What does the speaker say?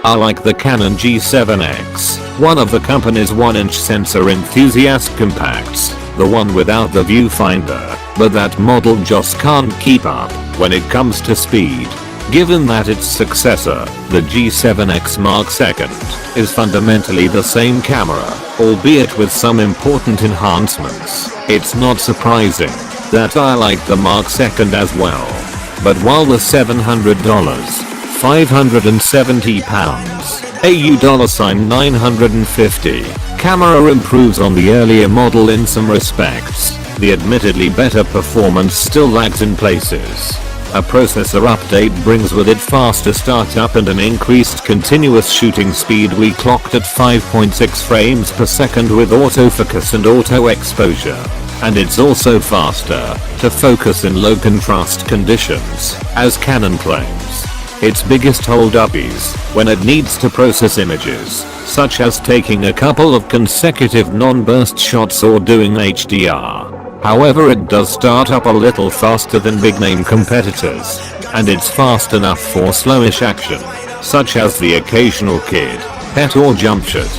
I like the Canon G7 X, one of the company's 1-inch sensor enthusiast compacts, the one without the viewfinder, but that model just can't keep up when it comes to speed. Given that its successor, the G7 X Mark II, is fundamentally the same camera, albeit with some important enhancements, it's not surprising that I like the Mark II as well. But while the $700, £570 AU $950 camera improves on the earlier model in some respects, the admittedly better performance still lags in places. A processor update brings with it faster startup and an increased continuous shooting speed. We clocked at 5.6 frames per second with autofocus and auto exposure. And it's also faster to focus in low contrast conditions, as Canon claims. Its biggest holdup is when it needs to process images, such as taking a couple of consecutive non-burst shots or doing HDR. However, it does start up a little faster than big name competitors, and it's fast enough for slowish action, such as the occasional kid, pet or jump shot.